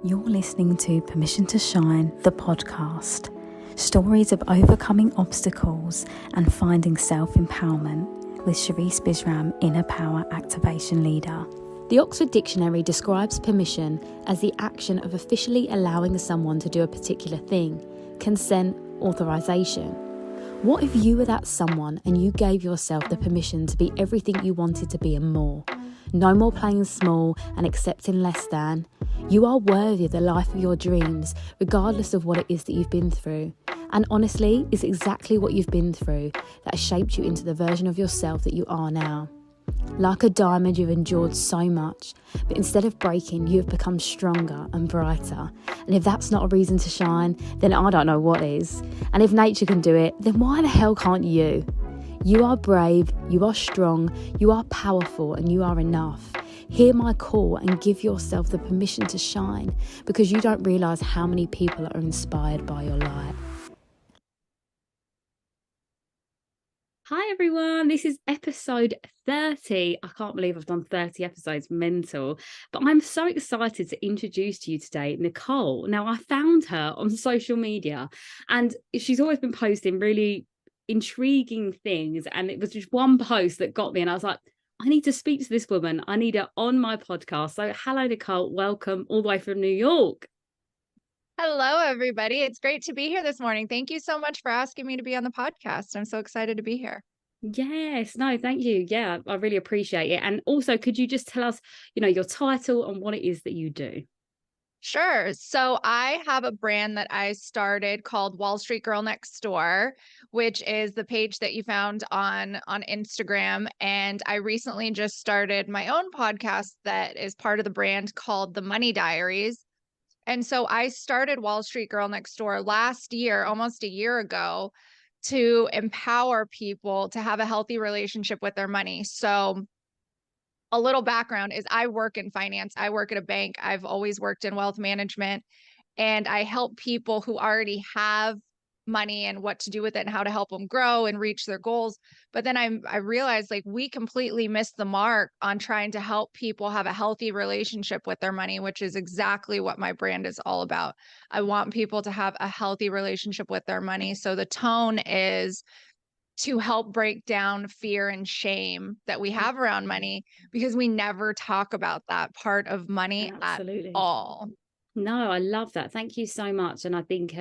You're listening to Permission to Shine, the podcast. Stories of overcoming obstacles and finding self-empowerment with Sherisse Bisram, Inner Power Activation Leader. The Oxford Dictionary describes permission as the action of officially allowing someone to do a particular thing, consent, authorization. What if you were that someone and you gave yourself the permission to be everything you wanted to be and more? No more playing small and accepting less than. You are worthy of the life of your dreams, regardless of what it is that you've been through. And honestly, it's exactly what you've been through that shaped you into the version of yourself that you are now. Like a diamond, you've endured so much, but instead of breaking, you have become stronger and brighter. And if that's not a reason to shine, then I don't know what is. And if nature can do it, then why the hell can't you? You are brave, you are strong, you are powerful, and you are enough. Hear my call and give yourself the permission to shine, because you don't realise how many people are inspired by your light. Hi everyone, this is episode 30. I can't believe I've done 30 episodes, mental. But I'm so excited to introduce to you today Nicole. Now, I found her on social media and she's always been posting really intriguing things, and it was just one post that got me, and I was like, I need to speak to this woman. I need her on my podcast. So hello, Nicole. Welcome all the way from New York. Hello, everybody. It's great to be here this morning. Thank you so much for asking me to be on the podcast. I'm so excited to be here. Yes, no, thank you. Yeah, I really appreciate it. And also, could you just tell us, your title and what it is that you do? Sure. So I have a brand that I started called Wall Street Girl Next Door, which is the page that you found on Instagram. And I recently just started my own podcast that is part of the brand called the Money Diaries. And so I started Wall Street Girl Next Door last year, almost a year ago, to empower people to have a healthy relationship with their money. So a little background is I work in finance. I work at a bank. I've always worked in wealth management, and I help people who already have money and what to do with it and how to help them grow and reach their goals. But then I realized like we completely missed the mark on trying to help people have a healthy relationship with their money, which is exactly what my brand is all about. I want people to have a healthy relationship with their money. So the tone is to help break down fear and shame that we have around money, because we never talk about that part of money at Absolutely. all. No, I love that. Thank you so much. And I think,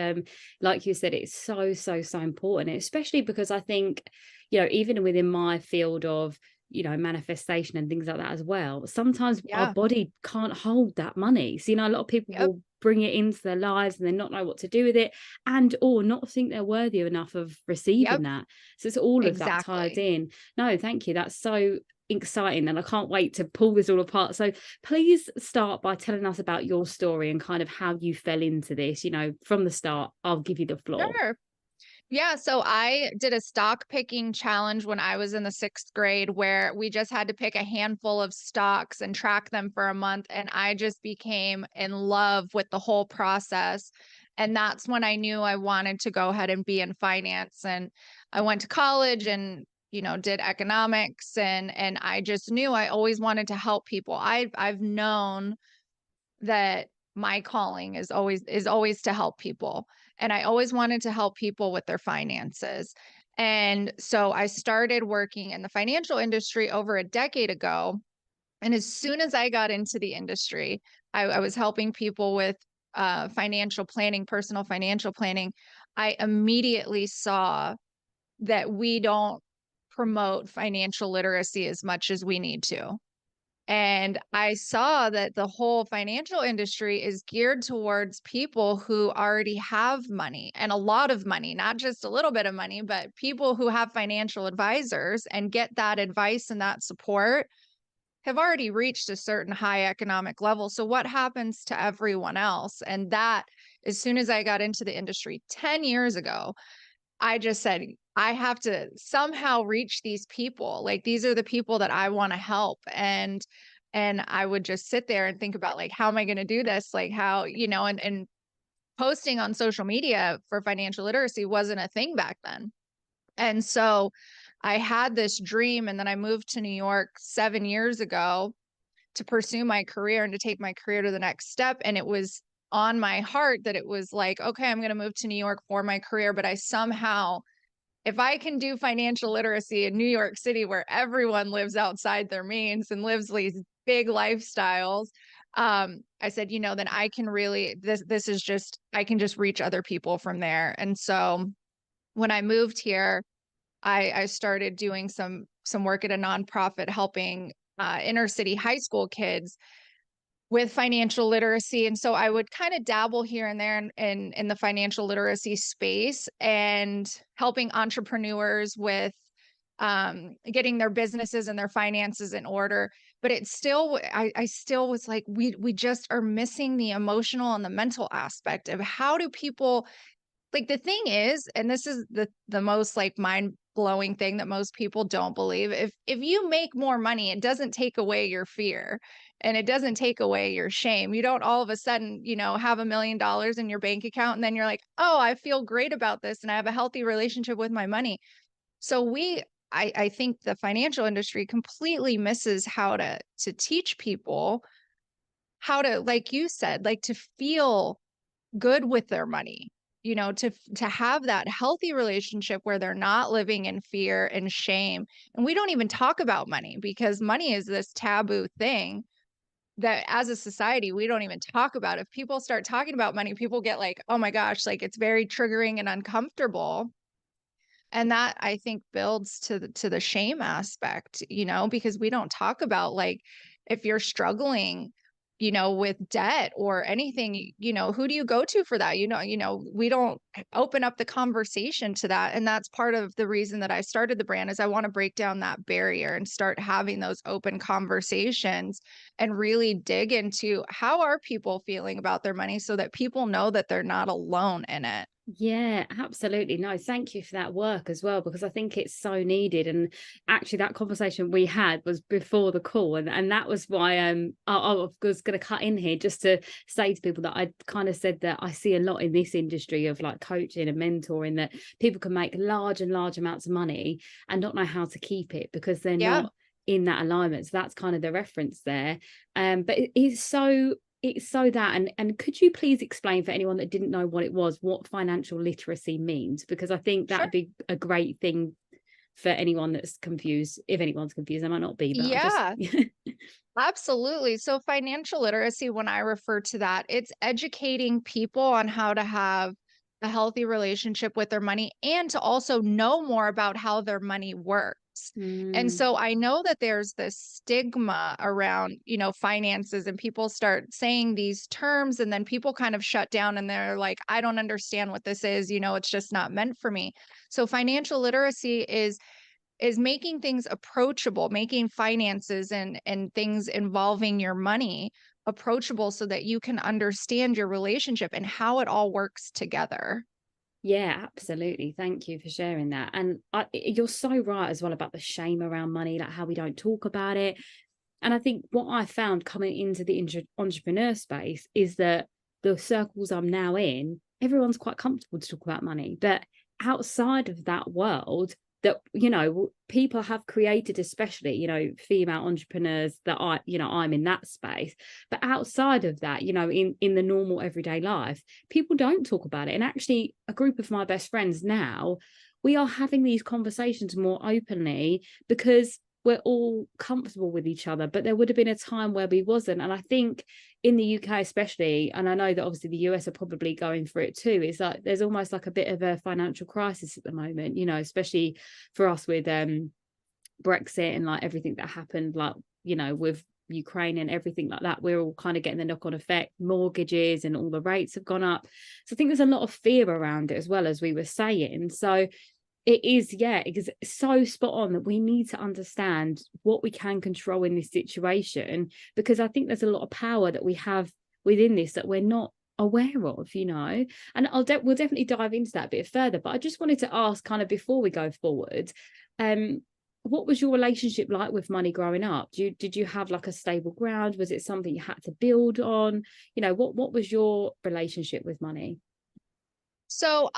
like you said, it's so important, especially because I think, even within my field of, manifestation and things like that as well, sometimes our Yeah. body can't hold that money. So, a lot of people Yep. will bring it into their lives and then not know what to do with it, and or not think they're worthy enough of receiving Yep. that. So it's all of that tied Exactly. in. No, thank you. That's so exciting, and I can't wait to pull this all apart. So please start by telling us about your story and kind of how you fell into this, from the start. I'll give you the floor. Sure. Yeah, so I did a stock picking challenge when I was in the 6th grade where we just had to pick a handful of stocks and track them for a month. And I just became in love with the whole process. And that's when I knew I wanted to go ahead and be in finance. And I went to college and did economics, and I just knew I always wanted to help people. I've known that my calling is always to help people, and I always wanted to help people with their finances. And so I started working in the financial industry over a decade ago, and as soon as I got into the industry, I was helping people with financial planning, personal financial planning. I immediately saw that we don't promote financial literacy as much as we need to. And I saw that the whole financial industry is geared towards people who already have money, and a lot of money, not just a little bit of money, but people who have financial advisors and get that advice and that support have already reached a certain high economic level. So what happens to everyone else? And that, as soon as I got into the industry 10 years ago, I just said, I have to somehow reach these people. Like, these are the people that I want to help. And I would just sit there and think about, like, how am I going to do this? Like, how, and posting on social media for financial literacy wasn't a thing back then. And so I had this dream, and then I moved to New York 7 years ago to pursue my career and to take my career to the next step. And it was on my heart that it was like, okay, I'm going to move to New York for my career, but I somehow, if I can do financial literacy in New York City where everyone lives outside their means and lives these big lifestyles, I said, then I can really, this is just, I can just reach other people from there. And so when I moved here, I started doing some work at a nonprofit helping inner city high school kids with financial literacy. And so I would kind of dabble here and there in the financial literacy space and helping entrepreneurs with getting their businesses and their finances in order. But it's still, I still was like, we just are missing the emotional and the mental aspect of how do people, like, the thing is, and this is the most like mind-blowing thing that most people don't believe, if you make more money, it doesn't take away your fear and it doesn't take away your shame. You don't all of a sudden, have $1 million in your bank account and then you're like, "Oh, I feel great about this and I have a healthy relationship with my money." So I think the financial industry completely misses how to teach people how to, like you said, like to feel good with their money, to have that healthy relationship where they're not living in fear and shame. And we don't even talk about money because money is this taboo thing that as a society we don't even talk about. If people start talking about money, people get like, "Oh my gosh," like it's very triggering and uncomfortable. And that I think builds to the shame aspect, because we don't talk about like if you're struggling, with debt or anything, who do you go to for that? We don't open up the conversation to that. And that's part of the reason that I started the brand is I want to break down that barrier and start having those open conversations and really dig into how are people feeling about their money so that people know that they're not alone in it. Yeah, absolutely. No, thank you for that work as well, because I think it's so needed. And actually, that conversation we had was before the call, and that was why I was going to cut in here just to say to people that I kind of said that I see a lot in this industry of like coaching and mentoring that people can make large and large amounts of money and not know how to keep it because they're Yeah, not in that alignment. So that's kind of the reference there. But it is so it's so that, and could you please explain for anyone that didn't know what it was, what financial literacy means? Because I think that sure. would be a great thing for anyone that's confused. If anyone's confused, they might not be, but I just Yeah. Absolutely. So financial literacy, when I refer to that, it's educating people on how to have a healthy relationship with their money and to also know more about how their money works. And Mm, so I know that there's this stigma around, finances and people start saying these terms and then people kind of shut down and they're like, I don't understand what this is, it's just not meant for me. So financial literacy is making things approachable, making finances and things involving your money approachable so that you can understand your relationship and how it all works together. yeah, absolutely. Thank you for sharing that. And you're so right as well about the shame around money, like how we don't talk about it. And I think what I found coming into the entrepreneur space is that the circles I'm now in, everyone's quite comfortable to talk about money. But outside of that world, that, people have created, especially, female entrepreneurs that I'm in that space. But outside of that, in the normal everyday life, people don't talk about it. And actually, a group of my best friends now, we are having these conversations more openly because we're all comfortable with each other. But there would have been a time where we wasn't. And I think in the UK especially, and I know that obviously the US are probably going through it too, is like there's almost like a bit of a financial crisis at the moment, especially for us with Brexit and like everything that happened, like, with Ukraine and everything like that. We're all kind of getting the knock-on effect, mortgages and all the rates have gone up. So I think there's a lot of fear around it as well, as we were saying. So it is, yeah, it's so spot on that we need to understand what we can control in this situation, because I think there's a lot of power that we have within this that we're not aware of, and we'll definitely dive into that a bit further. But I just wanted to ask, kind of before we go forward, what was your relationship like with money growing up? Did you have like a stable ground? Was it something you had to build on? What was your relationship with money? So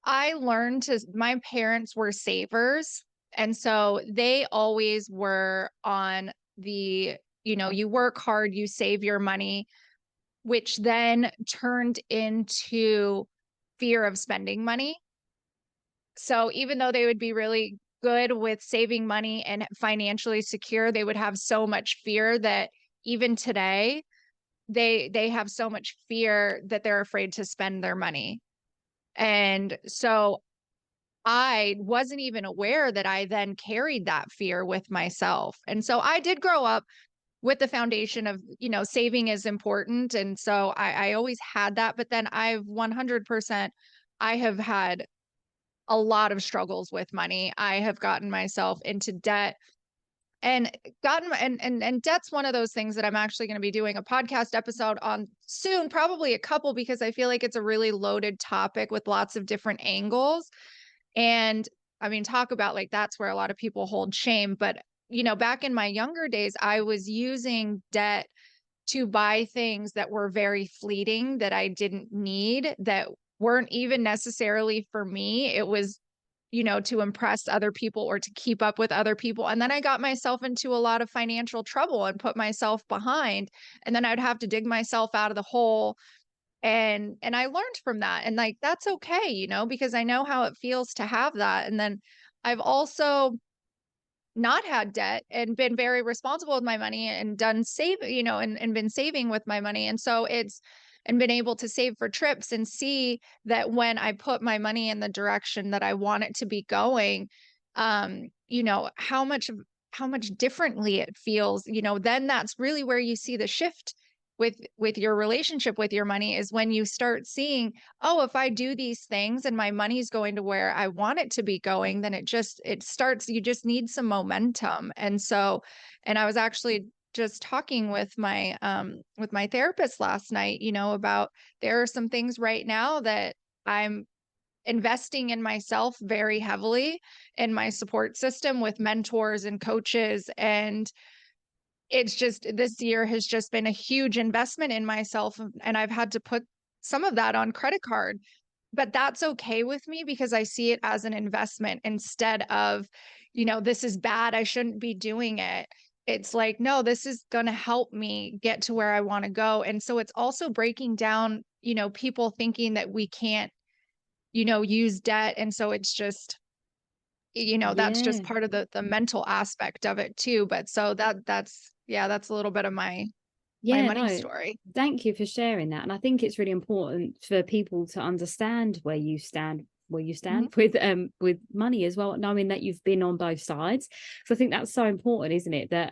I learned to my parents were savers and so they always were on the, you work hard, you save your money. which then turned into fear of spending money. So even though they would be really good with saving money and financially secure, they would have so much fear that even today they have so much fear that they're afraid to spend their money. And so I wasn't even aware that I then carried that fear with myself. And so I did grow up with the foundation of, saving is important. And so I always had that. But then I've 100%, I have had a lot of struggles with money. I have gotten myself into debt and and debt's one of those things that I'm actually going to be doing a podcast episode on soon, probably a couple, because I feel like it's a really loaded topic with lots of different angles. And I mean, talk about like that's where a lot of people hold shame. But, back in my younger days, I was using debt to buy things that were very fleeting, that I didn't need, that weren't even necessarily for me. It was, to impress other people or to keep up with other people. And then I got myself into a lot of financial trouble and put myself behind. And then I'd have to dig myself out of the hole. And I learned from that. And like, that's okay, because I know how it feels to have that. And then I've also not had debt and been very responsible with my money and done save, and been saving with my money. And so and been able to save for trips and see that when I put my money in the direction that I want it to be going, how much differently it feels, then that's really where you see the shift with your relationship with your money, is when you start seeing, oh, if I do these things and my money's going to where I want it to be going, then it starts, you just need some momentum. And so, and I was actually just talking with my therapist last night, about there are some things right now that I'm investing in myself very heavily, in my support system with mentors and coaches. And it's just, this year has just been a huge investment in myself, and I've had to put some of that on credit card. But that's okay with me because I see it as an investment instead of, this is bad, I shouldn't be doing it. It's like, no, this is going to help me get to where I want to go. And so it's also breaking down, people thinking that we can't, use debt. And so it's just, that's just Yeah. part of the mental aspect of it too. But so that's a little bit of my Yeah, money no, story. thank you for sharing that. And I think it's really important for people to understand where you stand with money as well, knowing that you've been on both sides. So I think that's so important, isn't it? That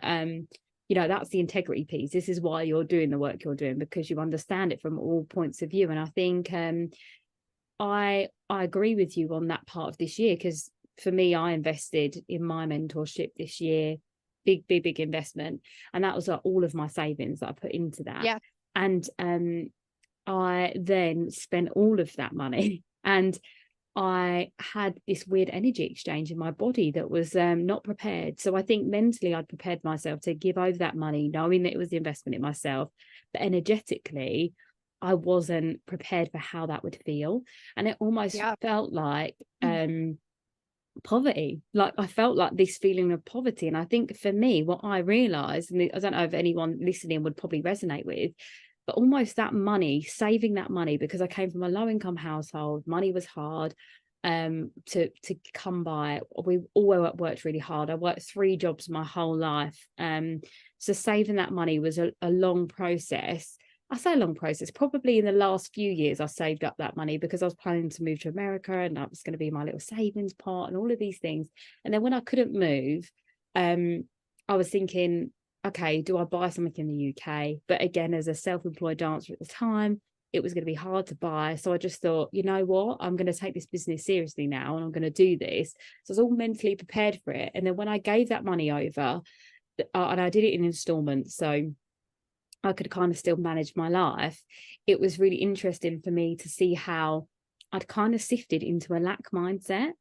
that's the integrity piece. This is why you're doing the work you're doing, because you understand it from all points of view. And I think I agree with you on that part of this year, because for me, I invested in my mentorship this year. Big investment, and that was like all of my savings that I put into that. Yeah. And I then spent all of that money, and I had this weird energy exchange in my body that was not prepared. So I think mentally I'd prepared myself to give over that money, knowing that it was the investment in myself, but energetically I wasn't prepared for how that would feel. And it almost felt like poverty. Like I felt like this feeling of poverty. And I think for me, what I realized, and I don't know if anyone listening would probably resonate with, but almost that money, saving that money, because I came from a low income household, money was hard to come by. We all worked really hard. I worked 3 jobs my whole life. So saving that money was a long process. I say long process, probably in the last few years I saved up that money, because I was planning to move to America, and that was going to be my little savings part and all of these things. And then when I couldn't move, I was thinking, okay, do I buy something in the UK? But again, as a self-employed dancer at the time, it was going to be hard to buy. So I just thought, you know what, I'm going to take this business seriously now, and I'm going to do this. So I was all mentally prepared for it. And then when I gave that money over, and I did it in installments, so I could kind of still manage my life, it was really interesting for me to see how I'd kind of sifted into a lack mindset.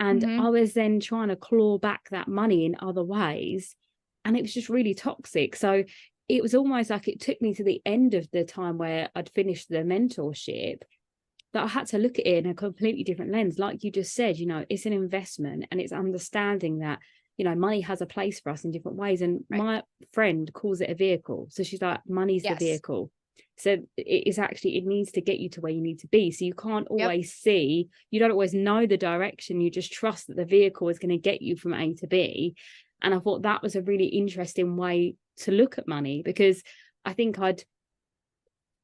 And I was then trying to claw back that money in other ways. And it was just really toxic. So it was almost like it took me to the end of the time where I'd finished the mentorship, that I had to look at it in a completely different lens. Like you just said, it's an investment, and it's understanding that money has a place for us in different ways. And my friend calls it a vehicle. So she's like, money's the vehicle. So it needs to get you to where you need to be. So you can't Yep. always see, you don't always know the direction. You just trust that the vehicle is going to get you from A to B. And I thought that was a really interesting way to look at money, because I think I'd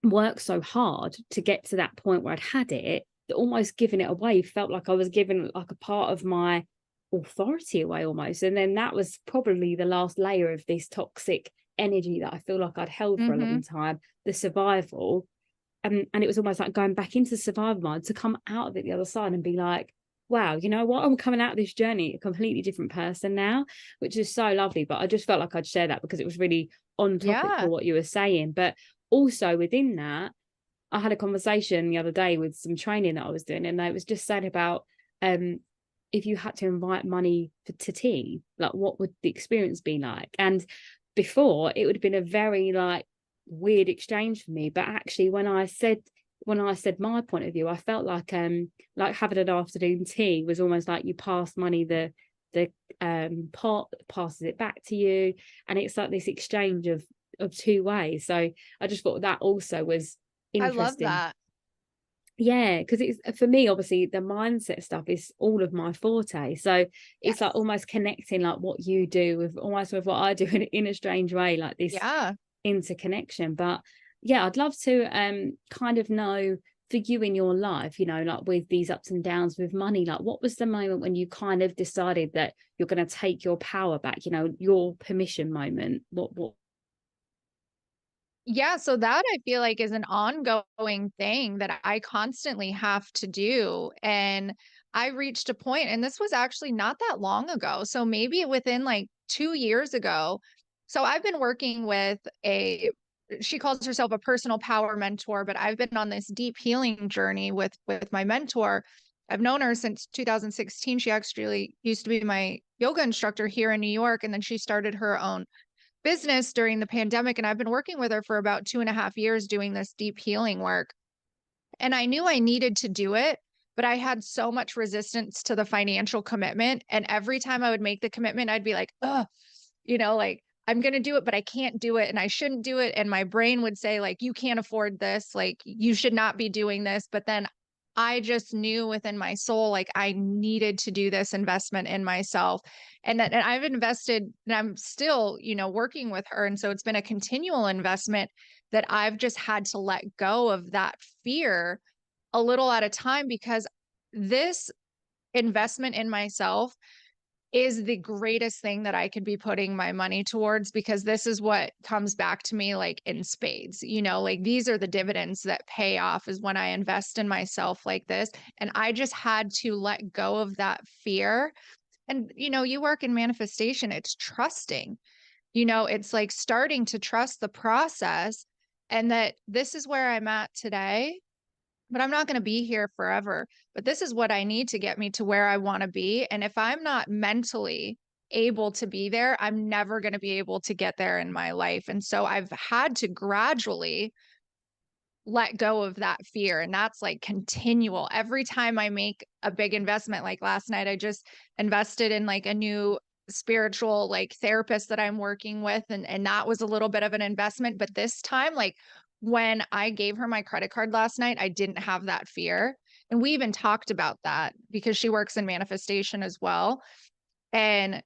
worked so hard to get to that point where I'd had it, that almost giving it away felt like I was giving like a part of my authority away almost. And then that was probably the last layer of this toxic energy that I feel like I'd held for a long time, the survival. And it was almost like going back into survival mode to come out of it the other side and be like, wow, you know what, I'm coming out of this journey a completely different person now, which is so lovely. But I just felt like I'd share that because it was really on topic for what you were saying. But also within that, I had a conversation the other day with some training that I was doing, and it was just saying about if you had to invite money to tea, like what would the experience be like? And before, it would have been a very like weird exchange for me, but actually when I said my point of view, I felt like having an afternoon tea was almost like you pass money, the pot passes it back to you, and it's like this exchange of two ways. So I just thought that also was interesting. I love that. Yeah, because it's, for me, obviously the mindset stuff is all of my forte. So it's like almost connecting like what you do with almost with what I do in a strange way, like this interconnection. But yeah, I'd love to kind of know, for you in your life, you know, like with these ups and downs with money, like what was the moment when you kind of decided that you're going to take your power back, you know, your permission moment? What Yeah, so that I feel like is an ongoing thing that I constantly have to do. And I reached a point, and this was actually not that long ago. So maybe within like 2 years ago. So I've been working with she calls herself a personal power mentor, but I've been on this deep healing journey with my mentor. I've known her since 2016. She actually used to be my yoga instructor here in New York, and then she started her own business during the pandemic. And I've been working with her for about 2.5 years doing this deep healing work. And I knew I needed to do it, but I had so much resistance to the financial commitment. And every time I would make the commitment, I'd be like, oh, like I'm going to do it, but I can't do it. And I shouldn't do it. And my brain would say, like, you can't afford this. Like, you should not be doing this. But then I just knew within my soul, like I needed to do this investment in myself. And I've invested, and I'm still, working with her. And so it's been a continual investment that I've just had to let go of that fear a little at a time, because this investment in myself is the greatest thing that I could be putting my money towards, because this is what comes back to me like in spades, like these are the dividends that pay off, is when I invest in myself like this. And I just had to let go of that fear. And, you work in manifestation, it's trusting, it's like starting to trust the process, and that this is where I'm at today, but I'm not going to be here forever. But this is what I need to get me to where I want to be. And if I'm not mentally able to be there, I'm never going to be able to get there in my life. And so I've had to gradually let go of that fear. And that's like continual. Every time I make a big investment, like last night, I just invested in like a new spiritual like therapist that I'm working with. And that was a little bit of an investment. But this time, like when I gave her my credit card last night, I didn't have that fear. And we even talked about that because she works in manifestation as well. And,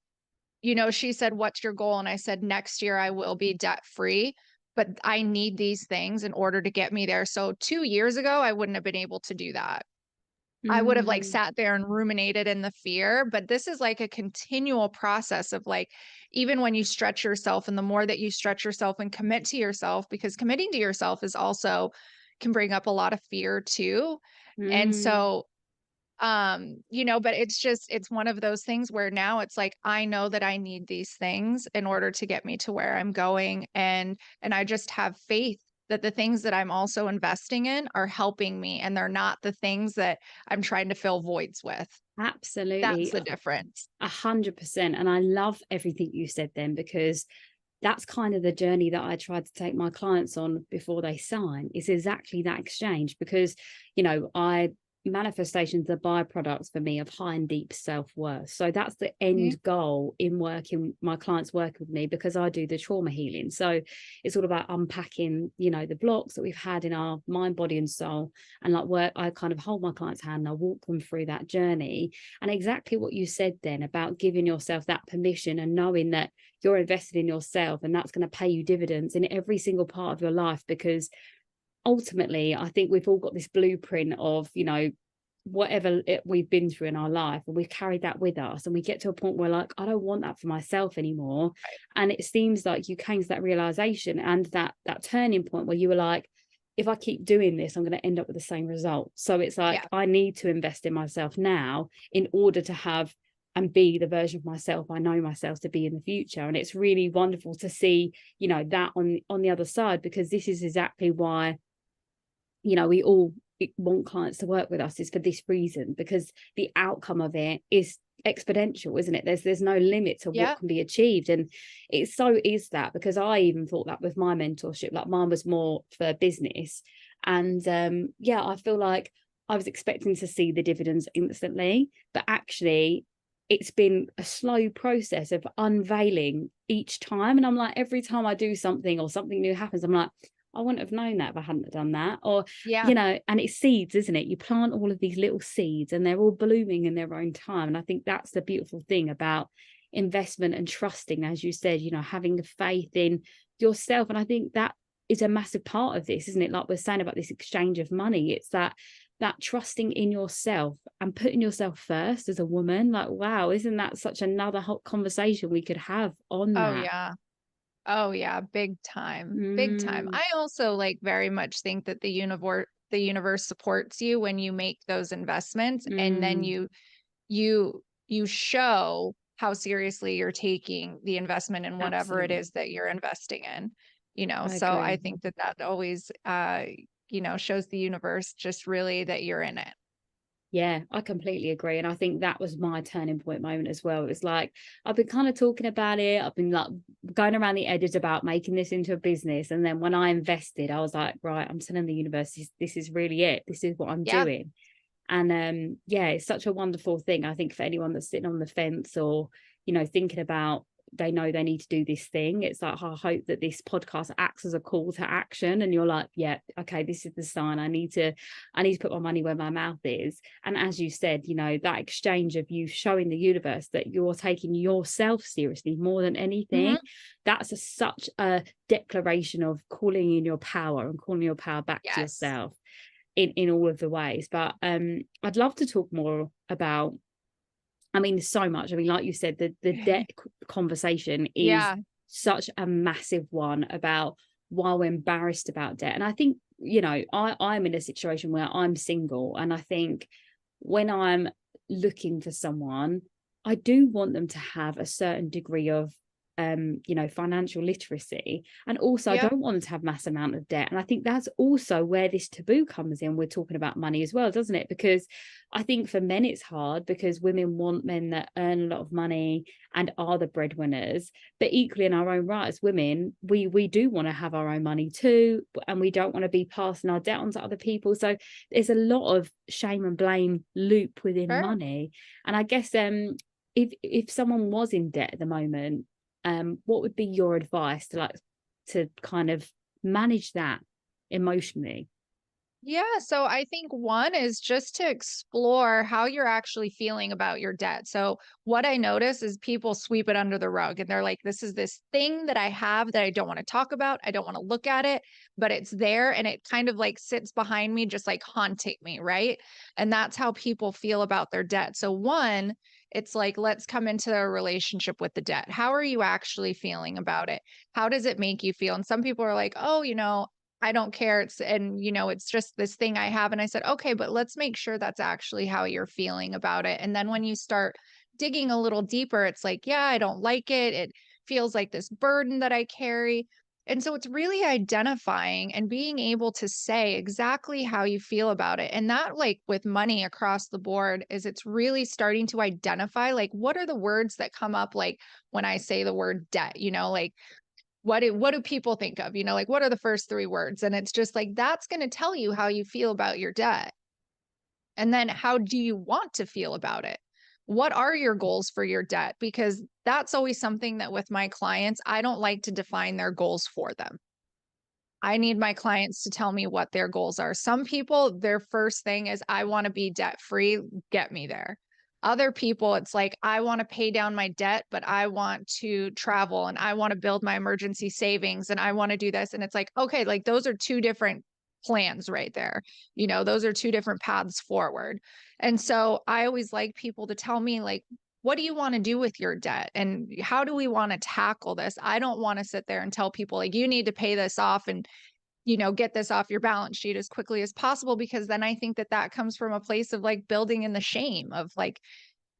she said, what's your goal? And I said, next year I will be debt free, but I need these things in order to get me there. So 2 years ago, I wouldn't have been able to do that. I would have like sat there and ruminated in the fear, but this is like a continual process of like, even when you stretch yourself, and the more that you stretch yourself and commit to yourself, because committing to yourself is also can bring up a lot of fear too. And so, but it's one of those things where now it's like, I know that I need these things in order to get me to where I'm going. And I just have faith that the things that I'm also investing in are helping me, and they're not the things that I'm trying to fill voids with. Absolutely. That's the difference. 100%. And I love everything you said then, because that's kind of the journey that I try to take my clients on before they sign, is exactly that exchange. Because, I manifestations are byproducts for me of high and deep self-worth. So that's the end goal in working, my clients work with me, because I do the trauma healing. So it's all about unpacking, you know, the blocks that we've had in our mind, body and soul, and like work, I kind of hold my client's hand and I walk them through that journey. And exactly what you said then about giving yourself that permission and knowing that you're invested in yourself, and that's going to pay you dividends in every single part of your life. Because ultimately, I think we've all got this blueprint of, you know, whatever we've been through in our life, and we've carried that with us, and we get to a point where like, I don't want that for myself anymore. And it seems like you came to that realization and that turning point where you were like, if I keep doing this, I'm going to end up with the same result. So it's like, I need to invest in myself now in order to have and be the version of myself I know myself to be in the future. And it's really wonderful to see, you know, that on the other side, because this is exactly why, you know, we all want clients to work with us, is for this reason, because the outcome of it is exponential, isn't it? There's no limit to what can be achieved. And it so is that, because I even thought that with my mentorship, like mine was more for business. And I feel like I was expecting to see the dividends instantly, but actually it's been a slow process of unveiling each time. And I'm like, every time I do something or something new happens, I'm like, I wouldn't have known that if I hadn't done that. Or, you know, and it's seeds, isn't it? You plant all of these little seeds and they're all blooming in their own time. And I think that's the beautiful thing about investment and trusting, as you said, you know, having the faith in yourself. And I think that is a massive part of this, isn't it? Like we're saying about this exchange of money, it's that trusting in yourself and putting yourself first as a woman. Like, wow, isn't that such another hot conversation we could have on that? Oh yeah, big time. Big time. I also like very much think that the universe supports you when you make those investments, and then you show how seriously you're taking the investment in whatever it is that you're investing in, you know. So I think that always you know, shows the universe just really that you're in it. Yeah, I completely agree. And I think that was my turning point moment as well. It was like, I've been kind of talking about it. I've been like going around the edges about making this into a business. And then when I invested, I was like, right, I'm telling the universe, this is really it. This is what I'm doing. And it's such a wonderful thing. I think for anyone that's sitting on the fence or, you know, thinking about, they know they need to do this thing. It's like, I hope that this podcast acts as a call to action. And you're like, yeah, okay, this is the sign. I need to put my money where my mouth is. And as you said, you know, that exchange of you showing the universe that you're taking yourself seriously more than anything, that's such a declaration of calling in your power and calling your power back to yourself in all of the ways. But I'd love to talk more about, I mean, so much. I mean, like you said, the debt conversation is such a massive one about why we're embarrassed about debt. And I think, you know, I'm in a situation where I'm single, and I think when I'm looking for someone, I do want them to have a certain degree of you know, financial literacy, and also I don't want them to have mass amount of debt. And I think that's also where this taboo comes in. We're talking about money as well, doesn't it? Because I think for men it's hard, because women want men that earn a lot of money and are the breadwinners. But equally, in our own right as women, we do want to have our own money too, and we don't want to be passing our debt on to other people. So there's a lot of shame and blame loop within money. And I guess if someone was in debt at the moment, what would be your advice to kind of manage that emotionally? Yeah, so I think one is just to explore how you're actually feeling about your debt. So what I notice is people sweep it under the rug and they're like, this is this thing that I have that I don't want to talk about. I don't want to look at it, but it's there and it kind of like sits behind me, just like haunting me, right? And that's how people feel about their debt. So one, it's like, let's come into a relationship with the debt. How are you actually feeling about it? How does it make you feel? And some people are like, oh, you know, I don't care. It's just this thing I have. And I said, okay, but let's make sure that's actually how you're feeling about it. And then when you start digging a little deeper, it's like, yeah, I don't like it. It feels like this burden that I carry. And so it's really identifying and being able to say exactly how you feel about it. And that, like with money across the board, is it's really starting to identify, like, what are the words that come up, like when I say the word debt, like, what do people think of? Like, what are the first three words? And it's just like, that's going to tell you how you feel about your debt. And then how do you want to feel about it? What are your goals for your debt? Because that's always something that with my clients, I don't like to define their goals for them. I need my clients to tell me what their goals are. Some people, their first thing is, I want to be debt free, get me there. Other people, it's like, I want to pay down my debt, but I want to travel and I want to build my emergency savings and I want to do this. And it's like, okay, like those are two different plans right there. You know, those are two different paths forward. And so I always like people to tell me, like, what do you want to do with your debt and how do we want to tackle this? I don't want to sit there and tell people like, you need to pay this off and, you know, get this off your balance sheet as quickly as possible, because then I think that that comes from a place of like building in the shame of like,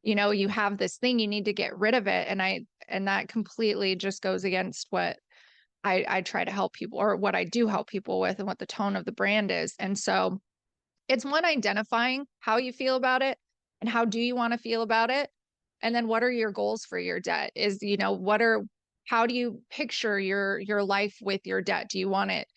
you know, you have this thing, you need to get rid of it. And that completely just goes against what I try to help people, or what I do help people with, and what the tone of the brand is. And so it's one, identifying how you feel about it and how do you want to feel about it. And then what are your goals for your debt? Is, you know, how do you picture your life with your debt? Do you want it,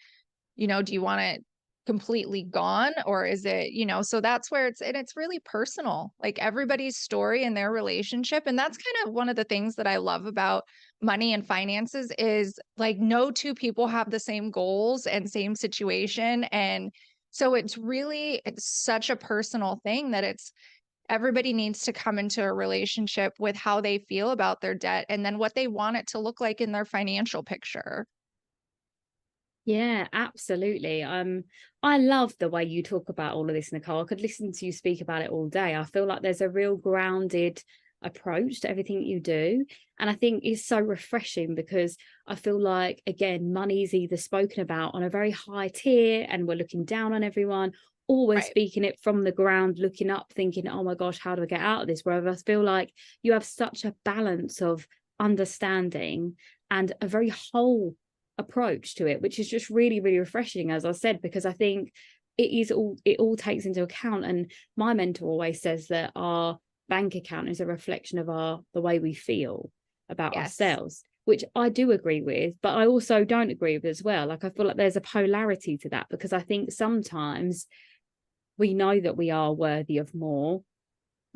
you know, do you want it completely gone, or is it, you know, so that's where it's really personal, like everybody's story and their relationship. And that's kind of one of the things that I love about money and finances is like no two people have the same goals and same situation. And so it's such a personal thing that it's everybody needs to come into a relationship with how they feel about their debt and then what they want it to look like in their financial picture. Yeah, absolutely. I love the way you talk about all of this, Nicole. I could listen to you speak about it all day. I feel like there's a real grounded approach to everything you do. And I think it's so refreshing because I feel like, again, money's either spoken about on a very high tier and we're looking down on everyone, or we're Right. speaking it from the ground, looking up, thinking, oh my gosh, how do I get out of this? Whereas I feel like you have such a balance of understanding and a very whole approach to it, which is just really, really refreshing, as I said, because I think it all takes into account. And my mentor always says that our bank account is a reflection of the way we feel about Yes. ourselves, which I do agree with, but I also don't agree with as well. Like I feel like there's a polarity to that, because I think sometimes we know that we are worthy of more,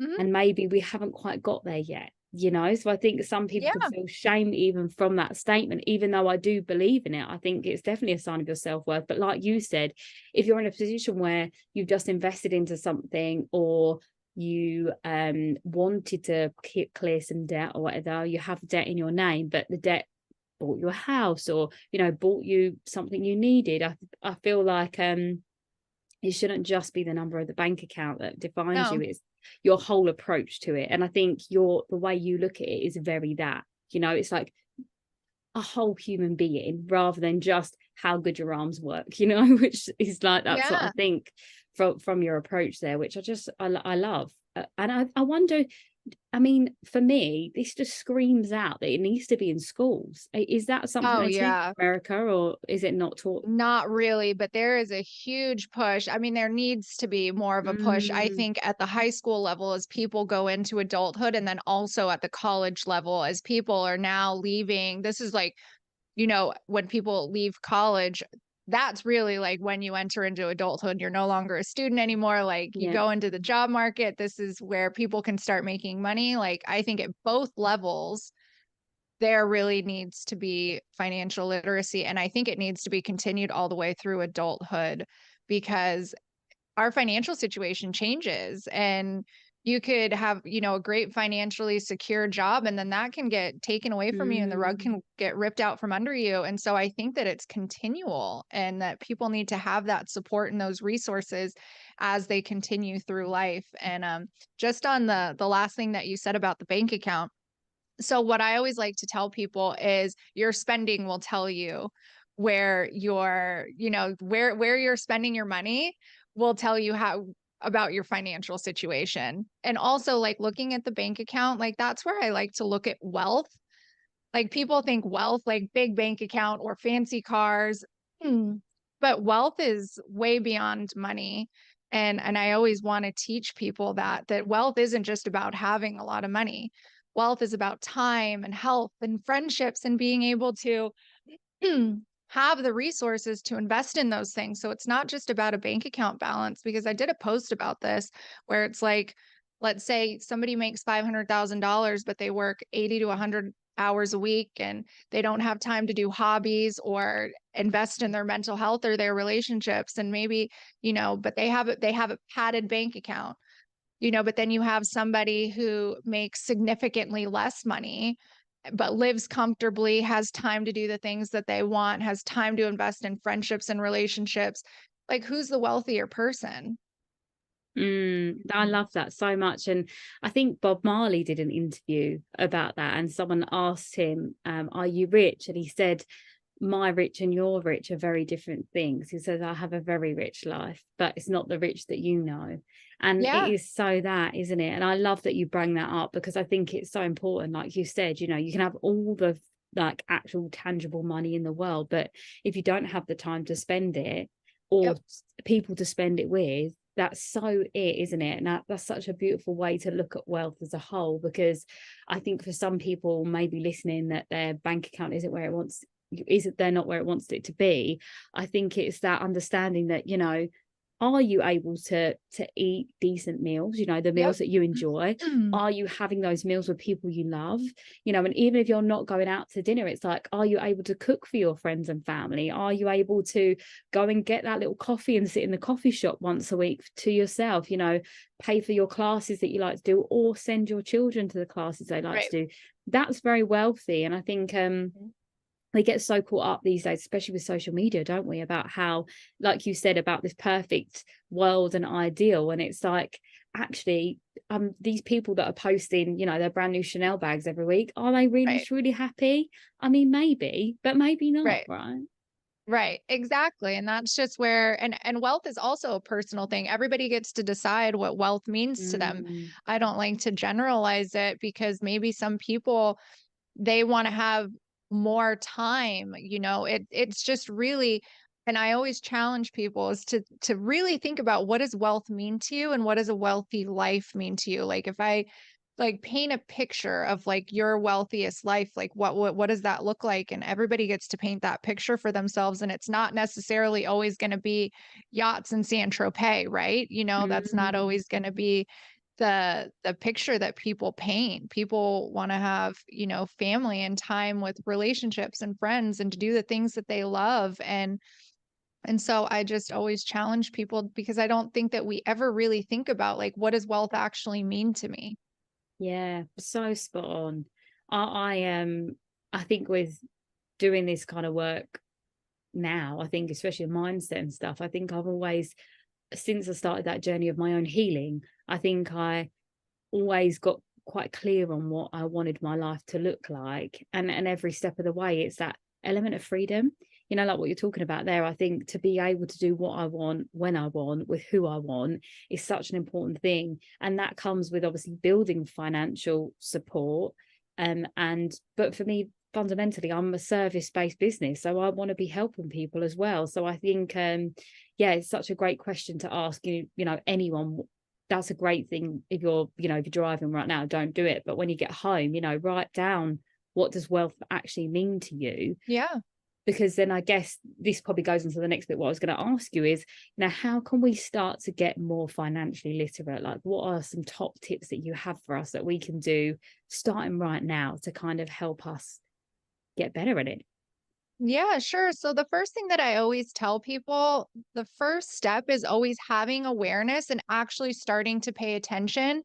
Mhm. and maybe we haven't quite got there yet, you know. So I think some people can Yeah. feel shame even from that statement, even though I do believe in it. I think it's definitely a sign of your self-worth. But like you said, if you're in a position where you've just invested into something, or you wanted to clear some debt or whatever, you have debt in your name, but the debt bought you a house, or, you know, bought you something you needed, I feel like it shouldn't just be the number of the bank account that defines you. No. It's your whole approach to it. And I think the way you look at it is very that, you know, it's like a whole human being rather than just how good your arms work, you know, which is like, that's what I Yeah. think from your approach there, which I love. And I wonder, I mean, for me, this just screams out that it needs to be in schools. Is that something Oh, they teach yeah. in America, or is it not taught? Not really, but there is a huge push. I mean, there needs to be more of a push, I Mm, think, at the high school level as people go into adulthood, and then also at the college level as people are now leaving. This is like, you know, when people leave college, that's really like when you enter into adulthood. You're no longer a student anymore. Like you yeah. go into the job market. This is where people can start making money. Like I think at both levels, there really needs to be financial literacy. And I think it needs to be continued all the way through adulthood, because our financial situation changes, and you could have, you know, a great financially secure job, and then that can get taken away from you and the rug Mm. can get ripped out from under you. And so I think that it's continual and that people need to have that support and those resources as they continue through life. And just on the last thing that you said about the bank account, so what I always like to tell people is your spending will tell you where your, you know, where you're spending your money will tell you how about your financial situation. And also like looking at the bank account, like that's where I like to look at wealth. Like people think wealth like big bank account or fancy cars. Hmm. But wealth is way beyond money. And I always want to teach people that wealth isn't just about having a lot of money. Wealth is about time and health and friendships and being able to have the resources to invest in those things. So it's not just about a bank account balance, because I did a post about this where it's like, let's say somebody makes $500,000, but they work 80 to 100 hours a week and they don't have time to do hobbies or invest in their mental health or their relationships. And maybe, but they have a padded bank account, but then you have somebody who makes significantly less money but lives comfortably, has time to do the things that they want, has time to invest in friendships and relationships. Like, who's the wealthier person? I love that so much. And I think Bob Marley did an interview about that, and someone asked him, are you rich? And he said, my rich and your rich are very different things. He says, I have a very rich life, but it's not the rich that you know. And Yeah. it is so that, isn't it? And I love that you bring that up, because I think it's so important. Like you said, you can have all the like actual tangible money in the world, but if you don't have the time to spend it, or Yep. people to spend it with, that's so it, isn't it? And that's such a beautiful way to look at wealth as a whole, because I think for some people maybe listening that their bank account isn't where it wants, they're not where it wants it to be. I think it's that understanding that, are you able to eat decent meals, the Yep. meals that you enjoy? Are you having those meals with people you love? And even if you're not going out to dinner, it's like, are you able to cook for your friends and family? Are you able to go and get that little coffee and sit in the coffee shop once a week to yourself, pay for your classes that you like to do, or send your children to the classes they like Right. to do? That's very wealthy. And I think we get so caught up these days, especially with social media, don't we, about how, like you said, about this perfect world and ideal. And it's like, actually, these people that are posting, their brand new Chanel bags every week, are they really Right. truly happy? I mean, maybe, but maybe not, Right. right? Right. Exactly. And that's just where, and wealth is also a personal thing. Everybody gets to decide what wealth means to them. Mm, I don't like to generalize it, because maybe some people, they want to have more time, it's just really, and I always challenge people is to really think about, what does wealth mean to you and what does a wealthy life mean to you? Like, if I like paint a picture of like your wealthiest life, like what does that look like? And everybody gets to paint that picture for themselves, and it's not necessarily always going to be yachts and Saint Tropez, right? That's not mm. always going to be the picture that people paint. People want to have, family and time with relationships and friends, and to do the things that they love. And so I just always challenge people, because I don't think that we ever really think about, like, what does wealth actually mean to me? Yeah, so spot on. I think with doing this kind of work now, I think especially mindset and stuff, I think I've always, since I started that journey of my own healing, I think I always got quite clear on what I wanted my life to look like. And every step of the way, it's that element of freedom, like what you're talking about there. I think to be able to do what I want, when I want, with who I want, is such an important thing. And that comes with obviously building financial support. But for me, fundamentally, I'm a service-based business, so I want to be helping people as well. So I think it's such a great question to ask anyone. That's a great thing. If you're driving right now, don't do it, but when you get home, write down, what does wealth actually mean to you? Yeah. Because then I guess this probably goes into the next bit. What I was going to ask you is, how can we start to get more financially literate? Like, what are some top tips that you have for us that we can do starting right now to kind of help us get better at it? Yeah, sure. So the first thing that I always tell people, the first step is always having awareness and actually starting to pay attention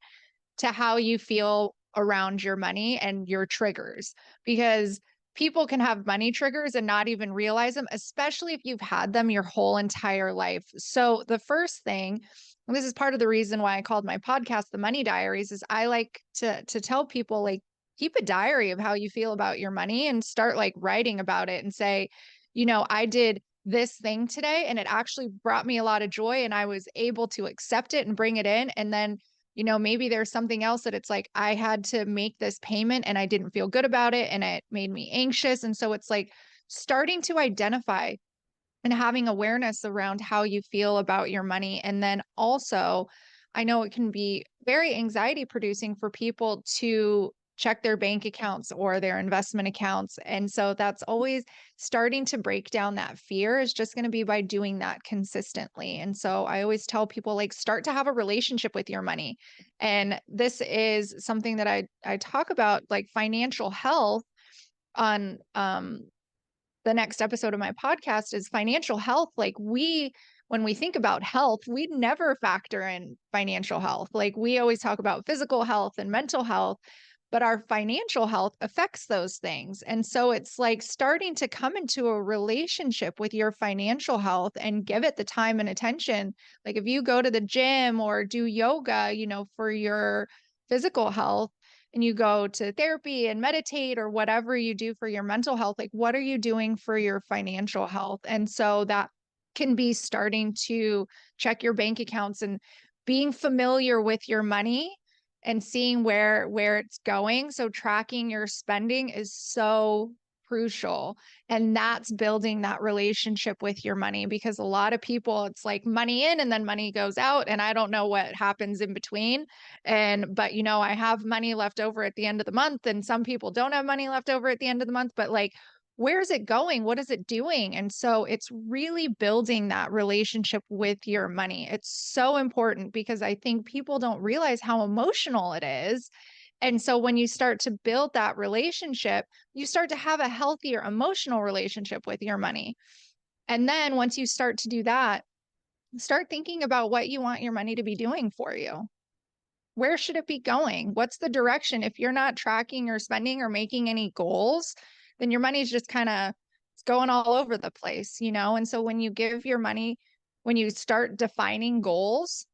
to how you feel around your money and your triggers, because people can have money triggers and not even realize them, especially if you've had them your whole entire life. So the first thing, and this is part of the reason why I called my podcast the Money Diaries, is I like to tell people, like, keep a diary of how you feel about your money and start like writing about it and say, I did this thing today and it actually brought me a lot of joy and I was able to accept it and bring it in. And then maybe there's something else that it's like, I had to make this payment and I didn't feel good about it and it made me anxious. And so it's like starting to identify and having awareness around how you feel about your money. And then also, I know it can be very anxiety producing for people to check their bank accounts or their investment accounts. And so that's always starting to break down that fear is just going to be by doing that consistently. And so I always tell people, like, start to have a relationship with your money. And this is something that I talk about, like financial health on the next episode of my podcast is financial health. Like when we think about health, we never factor in financial health. Like we always talk about physical health and mental health, but our financial health affects those things. And so it's like starting to come into a relationship with your financial health and give it the time and attention. Like if you go to the gym or do yoga, you know, for your physical health, and you go to therapy and meditate or whatever you do for your mental health, like what are you doing for your financial health? And so that can be starting to check your bank accounts and being familiar with your money and seeing where it's going. So tracking your spending is so crucial. And that's building that relationship with your money, because a lot of people, it's like money in and then money goes out. And I don't know what happens in between. But you know, I have money left over at the end of the month, and some people don't have money left over at the end of the month, but like, where's it going? What is it doing? And so it's really building that relationship with your money. It's so important because I think people don't realize how emotional it is. And so when you start to build that relationship, you start to have a healthier emotional relationship with your money. And then once you start to do that, start thinking about what you want your money to be doing for you. Where should it be going? What's the direction? If you're not tracking your spending or making any goals, then your money's just kind of going all over the place, you know? And so when you give your money, when you start defining goals,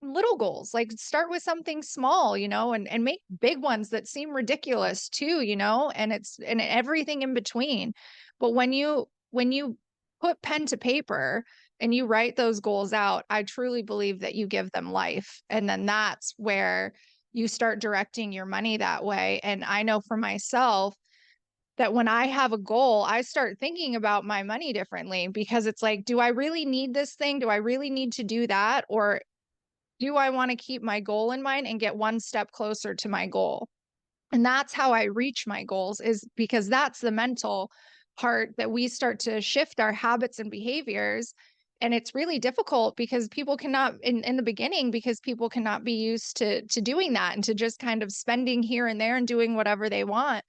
little goals, like start with something small, you know, and make big ones that seem ridiculous too, you know, and everything in between. But when you put pen to paper and you write those goals out, I truly believe that you give them life. And then that's where you start directing your money that way. And I know for myself that when I have a goal, I start thinking about my money differently, because it's like, do I really need this thing? Do I really need to do that? Or do I want to keep my goal in mind and get one step closer to my goal? And that's how I reach my goals, is because that's the mental part that we start to shift our habits and behaviors. And it's really difficult because people cannot in the beginning, because people cannot be used to doing that and to just kind of spending here and there and doing whatever they want.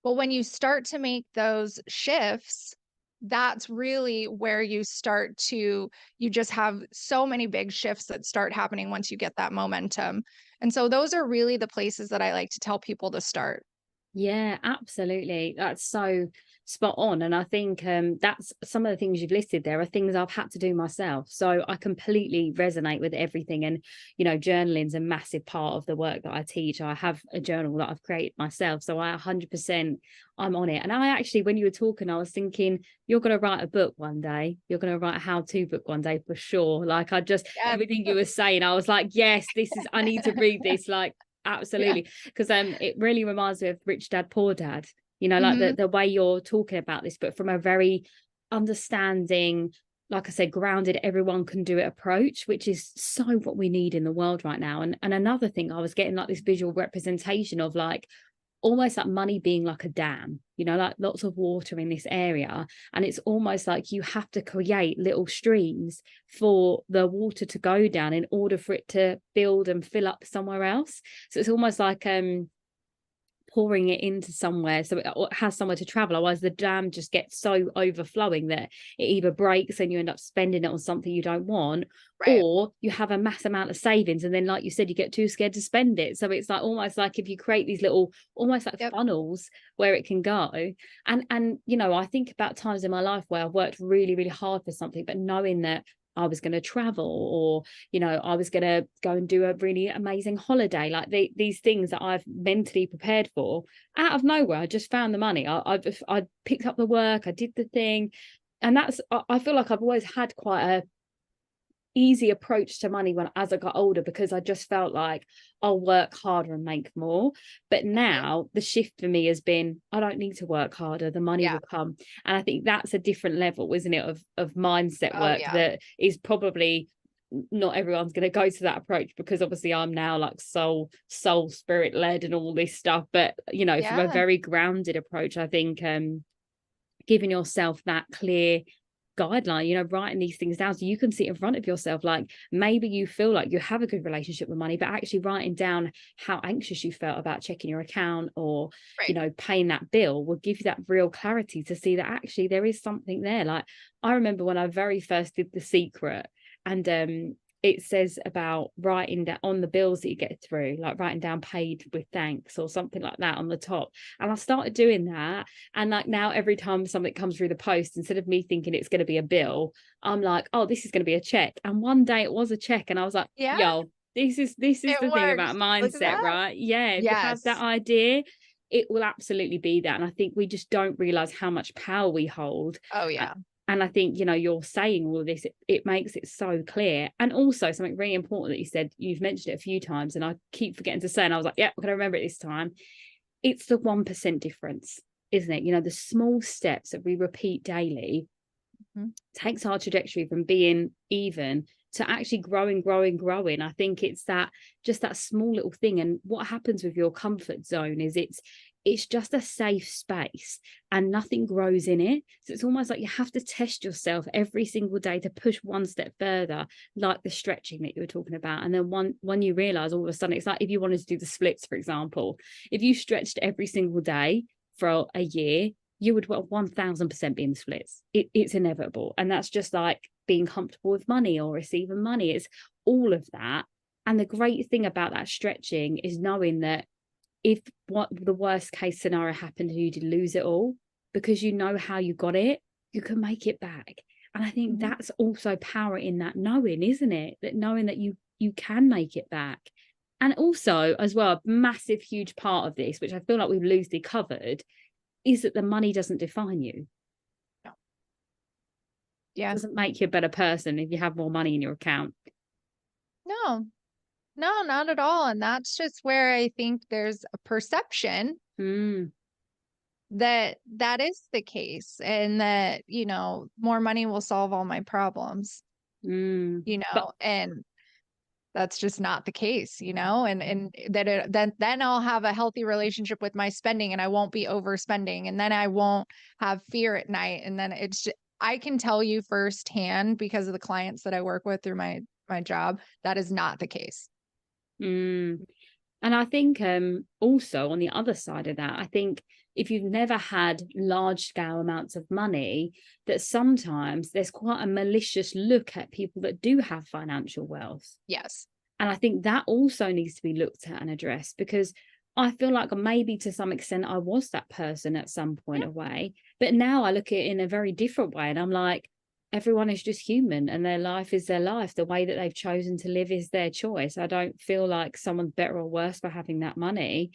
But when you start to make those shifts, that's really where you just have so many big shifts that start happening once you get that momentum. And so those are really the places that I like to tell people to start. Yeah, absolutely. That's so spot on. And I think that's some of the things you've listed there are things I've had to do myself. So I completely resonate with everything. And, you know, journaling's a massive part of the work that I teach. I have a journal that I've created myself. So I 100% I'm on it. And I actually, when you were talking, I was thinking, you're going to write a book one day. You're going to write a how-to book one day for sure. Like everything you were saying, I was like, yes, I need to read this. Like, absolutely. Because it really reminds me of Rich Dad Poor Dad, you know, like the way you're talking about this, but from a very understanding, like I said, grounded, everyone can do it approach, which is so what we need in the world right now. And another thing, I was getting like this visual representation of like almost like money being like a dam, you know, like lots of water in this area. And it's almost like you have to create little streams for the water to go down in order for it to build and fill up somewhere else. So it's almost like pouring it into somewhere so it has somewhere to travel. Otherwise the dam just gets so overflowing that it either breaks and you end up spending it on something you don't want, right, or you have a mass amount of savings and then, like you said, you get too scared to spend it. So it's like almost like if you create these little almost like funnels where it can go. And you know, I think about times in my life where I've worked really, really hard for something, but knowing that I was going to travel, or, you know, I was going to go and do a really amazing holiday, like these things that I've mentally prepared for, out of nowhere, I just found the money. I picked up the work, I did the thing. And I feel like I've always had quite a easy approach to money as I got older, because I just felt like I'll work harder and make more. But now the shift for me has been, I don't need to work harder, the money will come. And I think that's a different level, isn't it, of mindset work that is probably not everyone's going to go to that approach, because obviously I'm now like soul spirit led and all this stuff. But, you know, from a Yeah. very grounded approach, I think giving yourself that clear guideline, you know, writing these things down so you can see it in front of yourself. Like maybe you feel like you have a good relationship with money, but actually writing down how anxious you felt about checking your account or, you Right. know, paying that bill will give you that real clarity to see that actually there is something there. Like I remember when I very first did The Secret, and it says about writing down on the bills that you get through, like writing down paid with thanks or something like that on the top. And I started doing that. And like now, every time something comes through the post, instead of me thinking it's going to be a bill, I'm like, oh, this is going to be a check. And one day it was a check. And I was like, Yeah. yo, this is It the thing about works. Look at mindset, that. right? Yeah. If you have that Yes. idea, it will absolutely be that. And I think we just don't realize how much power we hold. Oh, yeah. And I think, you know, you're saying all of this, it makes it so clear. And also something really important that you said, you've mentioned it a few times, and I keep forgetting to say, and I was like, yeah, I'm going to remember it this time. It's the 1% difference, isn't it? You know, the small steps that we repeat daily takes our trajectory from being even to actually growing. I think it's that, just that small little thing. And what happens with your comfort zone is it's just a safe space and nothing grows in it. So it's almost like you have to test yourself every single day to push one step further, like the stretching that you were talking about. And then when you realize, all of a sudden, it's like if you wanted to do the splits, for example, if you stretched every single day for a year, you would 1000% be in the splits. It's inevitable. And that's just like being comfortable with money or receiving money. It's all of that. And the great thing about that stretching is knowing that if what the worst case scenario happened and you did lose it all, because you know how you got it, you can make it back. And I think that's also power in that knowing, isn't it? That knowing that you can make it back. And also, as well, a massive, huge part of this, which I feel like we've loosely covered, is that the money doesn't define you. No. It Yeah. doesn't make you a better person if you have more money in your account. No, not at all. And that's just where I think there's a perception that is the case, and that, you know, more money will solve all my problems, you But know, and that's just not the case, you know, and then I'll have a healthy relationship with my spending, and I won't be overspending, and then I won't have fear at night. And then it's just, I can tell you firsthand, because of the clients that I work with through my job, that is not the case. And I think also on the other side of that, I think if you've never had large scale amounts of money, that sometimes there's quite a malicious look at people that do have financial wealth. Yes. And I think that also needs to be looked at and addressed, because I feel like maybe to some extent I was that person at some point away, but now I look at it in a very different way. And I'm like, everyone is just human, and their life is their life. The way that they've chosen to live is their choice. I don't feel like someone's better or worse for having that money.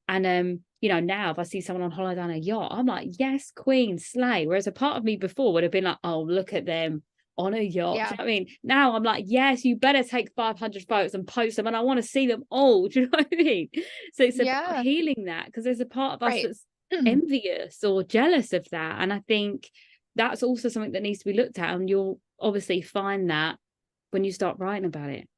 And you know, now if I see someone on holiday on a yacht, I'm like, yes, queen, slay. Whereas a part of me before would have been like, oh, look at them on a yacht. Yeah. Do you know what I mean? Now I'm like, yes, you better take 500 photos and post them, and I want to see them all. Do you know what I mean? So it's about Yeah. healing that, because there's a part of us Right. that's envious or jealous of that. And I think that's also something that needs to be looked at, and you'll obviously find that when you start writing about it.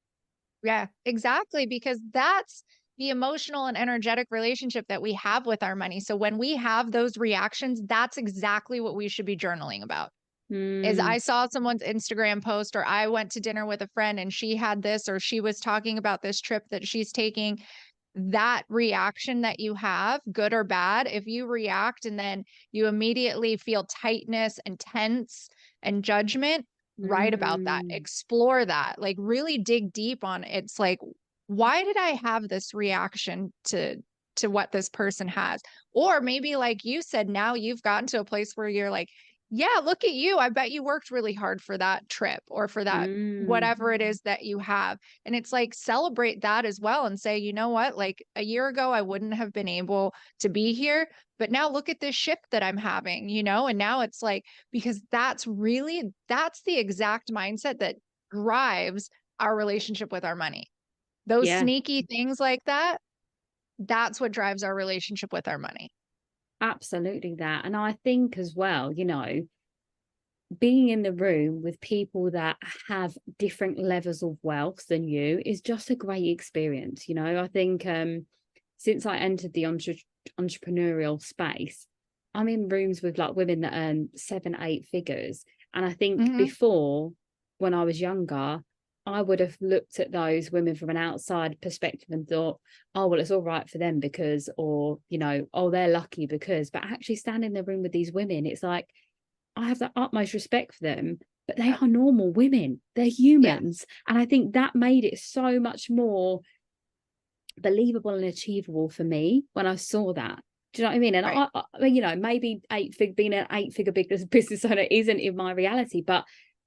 Yeah, exactly. Because that's the emotional and energetic relationship that we have with our money. So when we have those reactions, that's exactly what we should be journaling about. Is I saw someone's Instagram post, or I went to dinner with a friend and she had this, or she was talking about this trip that she's taking. That reaction that you have, good or bad, if you react and then you immediately feel tightness and tense and judgment, write about that, explore that, like really dig deep on it. It's like, why did I have this reaction to what this person has? Or maybe, like you said, now you've gotten to a place where you're like, yeah, look at you. I bet you worked really hard for that trip, or for that whatever it is that you have. And it's like, celebrate that as well and say, you know what, like a year ago, I wouldn't have been able to be here, but now look at this shift that I'm having, you know? And now it's like, because that's the exact mindset that drives our relationship with our money. Those Yeah, sneaky things like that, that's what drives our relationship with our money. absolutely that. And I think as well, you know, being in the room with people that have different levels of wealth than you is just a great experience. You know, I think since I entered the entrepreneurial space, I'm in rooms with like women that earn 7-8 figures. And I think before, when I was younger, I would have looked at those women from an outside perspective and thought, oh, well, it's all right for them because, or, you know, oh, they're lucky because, but actually standing in the room with these women, it's like, I have the utmost respect for them, but they are normal women. They're humans. And I think that made it so much more believable and achievable for me when I saw that. Do you know what I mean? And I you know, maybe being an 8-figure business owner isn't in my reality, but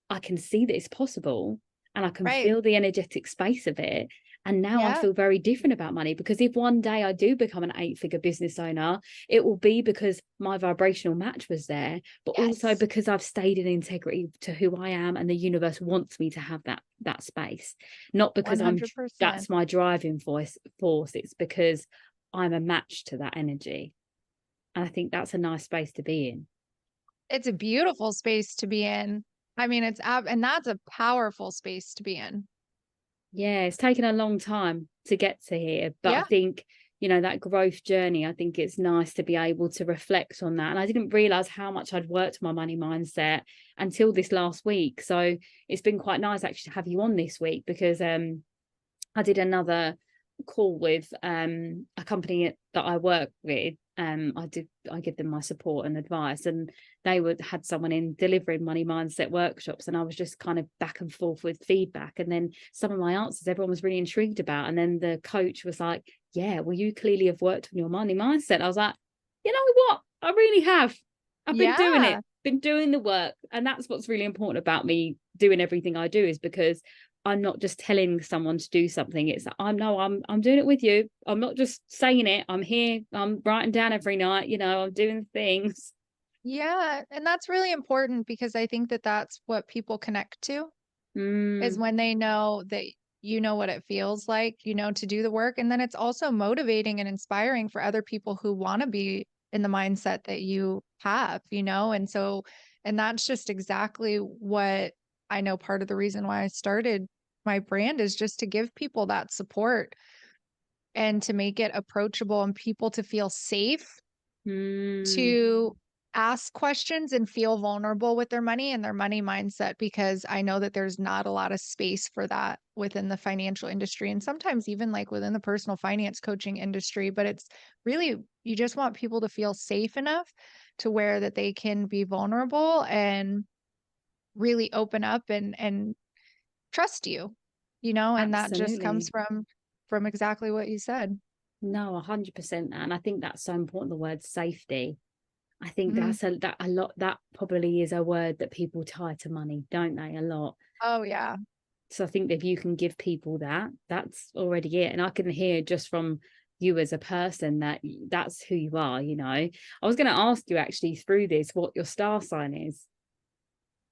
I can see that it's possible and I can feel the energetic space of it. And now I feel very different about money, because if one day I do become an 8-figure business owner, it will be because my vibrational match was there, but also because I've stayed in integrity to who I am, and the universe wants me to have that space. Not because 100%. that's my driving force. It's because I'm a match to that energy. And I think that's a nice space to be in. It's a beautiful space to be in. I mean, and that's a powerful space to be in. Yeah, it's taken a long time to get to here, but I think, you know, that growth journey, I think it's nice to be able to reflect on that. And I didn't realize how much I'd worked my money mindset until this last week. So it's been quite nice actually to have you on this week, because I did another call with a company that I work with. I give them my support and advice, and they had someone in delivering money mindset workshops, and I was just kind of back and forth with feedback, and then some of my answers everyone was really intrigued about, and then the coach was like, yeah, well, you clearly have worked on your money mindset. I was like, you know what, I really have. I've been doing it, been doing the work. And that's what's really important about me doing everything I do, is because I'm not just telling someone to do something. It's I'm doing it with you. I'm not just saying it. I'm here. I'm writing down every night. You know, I'm doing things. Yeah, and that's really important, because I think that that's what people connect to, is when they know that you know what it feels like, you know, to do the work. And then it's also motivating and inspiring for other people who want to be in the mindset that you have, you know? And that's just exactly what I know part of the reason why I started my brand, is just to give people that support and to make it approachable and people to feel safe to ask questions and feel vulnerable with their money and their money mindset, because I know that there's not a lot of space for that within the financial industry, and sometimes even like within the personal finance coaching industry. But it's really, you just want people to feel safe enough to where that they can be vulnerable and really open up and trust you, you know, and that just comes Absolutely. from exactly what you said. No, 100%. And I think that's so important, the word safety. I think that probably is a word that people tie to money, don't they? A lot. Oh yeah. So I think if you can give people that, that's already it. And I can hear just from you as a person that that's who you are, you know. I was going to ask you actually through this what your star sign is.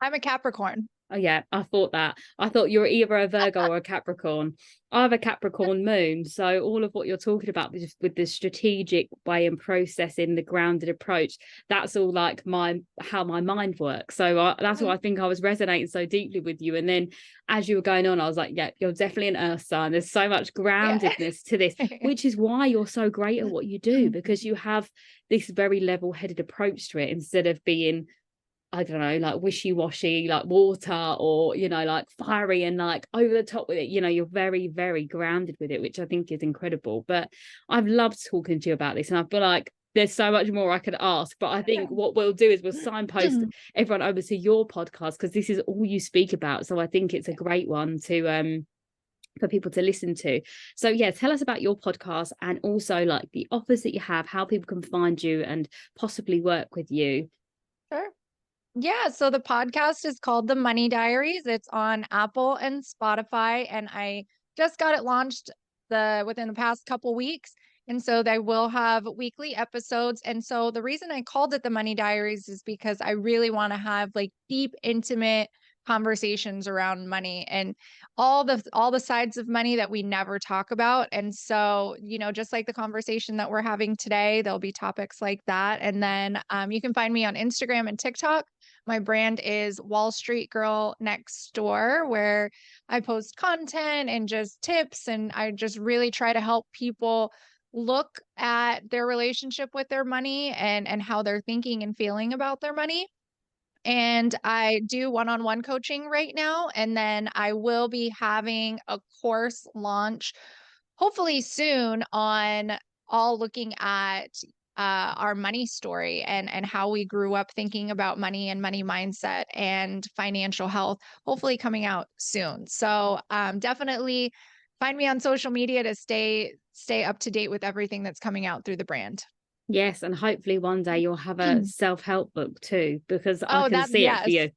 I'm a Capricorn. Oh yeah, I thought that. I thought you were either a Virgo or a Capricorn. I have a Capricorn moon, so all of what you're talking about with the strategic way and processing, the grounded approach, that's all like how my mind works. So that's why I think I was resonating so deeply with you. And then as you were going on, I was like, yeah, you're definitely an Earth sign. There's so much groundedness to this, which is why you're so great at what you do, because you have this very level-headed approach to it, instead of being, I don't know, like wishy-washy, like water, or, you know, like fiery and like over the top with it. You know, you're very, very grounded with it, which I think is incredible. But I've loved talking to you about this, and I feel like there's so much more I could ask. But I think what we'll do is we'll signpost everyone over to your podcast, because this is all you speak about. So I think it's a great one to for people to listen to. So yeah, tell us about your podcast, and also like the offers that you have, how people can find you and possibly work with you. Sure. Yeah, so the podcast is called The Money Diaries. It's on Apple and Spotify, and I just got it launched within the past couple weeks. And so they will have weekly episodes. And so the reason I called it The Money Diaries is because I really want to have like deep, intimate conversations around money and all the sides of money that we never talk about. And so, you know, just like the conversation that we're having today, there'll be topics like that. And then you can find me on Instagram and TikTok My brand is Wall Street Girl Next Door, where I post content and just tips, and I just really try to help people look at their relationship with their money and how they're thinking and feeling about their money. And I do one-on-one coaching right now, and then I will be having a course launch hopefully soon on all looking at our money story and how we grew up thinking about money and money mindset and financial health, hopefully coming out soon. So definitely find me on social media to stay up to date with everything that's coming out through the brand. Yes, and hopefully one day you'll have a self-help book too, because I Oh, can see it for yes. you.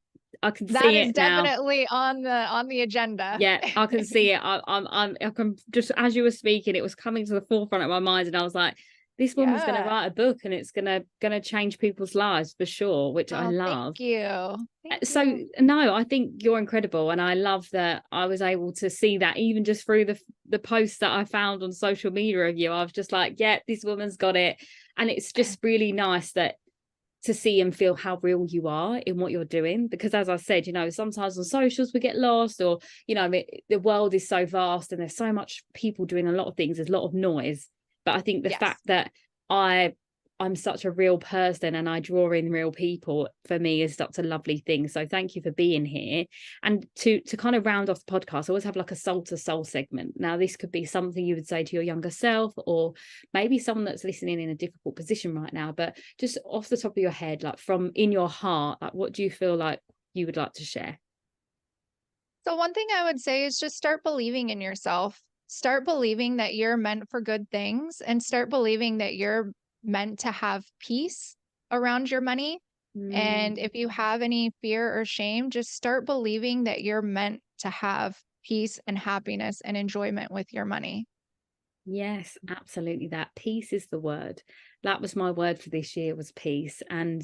I can That see is it now. definitely on the agenda. Yeah, I can see it. I can just, as you were speaking, it was coming to the forefront of my mind, and I was like, this woman's going to Yeah. write a book, and it's gonna change people's lives for sure, which I Oh, love. thank you. Thank So you. no, I think you're incredible, and I love that I was able to see that even just through the posts that I found on social media of you. I was just like, yeah, this woman's got it. And it's just really nice that to see and feel how real you are in what you're doing, because as I said, sometimes on socials we get lost, or the world is so vast and there's so much people doing a lot of things, there's a lot of noise. But I think the Yes. fact that I'm such a real person and I draw in real people, for me, is such a lovely thing. So thank you for being here. And to kind of round off the podcast, I always have like a soul to soul segment. Now, this could be something you would say to your younger self, or maybe someone that's listening in a difficult position right now, but just off the top of your head, like from in your heart, like what do you feel like you would like to share? So one thing I would say is just start believing in yourself. Start believing that you're meant for good things, and start believing that you're meant to have peace around your money. And if you have any fear or shame, just start believing that you're meant to have peace and happiness and enjoyment with your money. Yes, absolutely. That peace is the word. That was my word for this year, was peace. And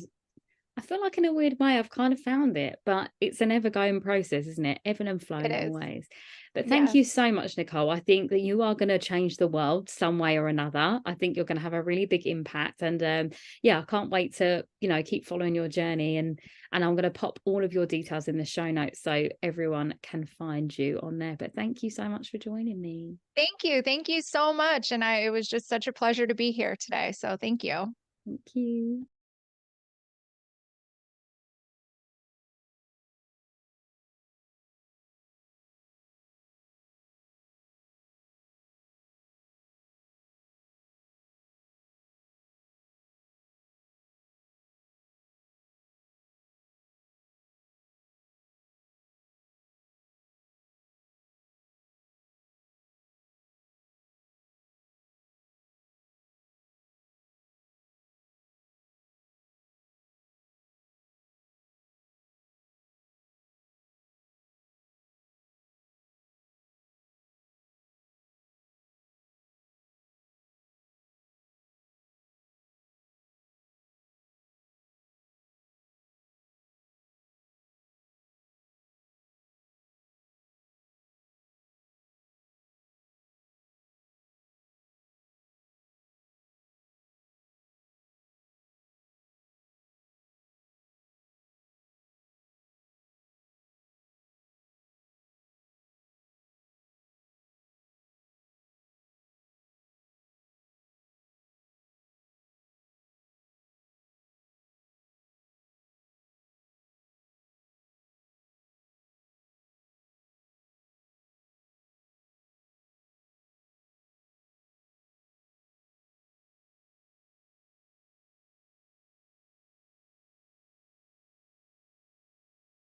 I feel like in a weird way I've kind of found it, but it's an ever-going process, isn't it? Ebbing and It flowing is. always. But thank Yes. you so much, Nicole. I think that you are going to change the world some way or another. I think you're going to have a really big impact. And yeah, I can't wait to, keep following your journey. And I'm going to pop all of your details in the show notes so everyone can find you on there. But thank you so much for joining me. Thank you. Thank you so much. And it was just such a pleasure to be here today. So thank you. Thank you.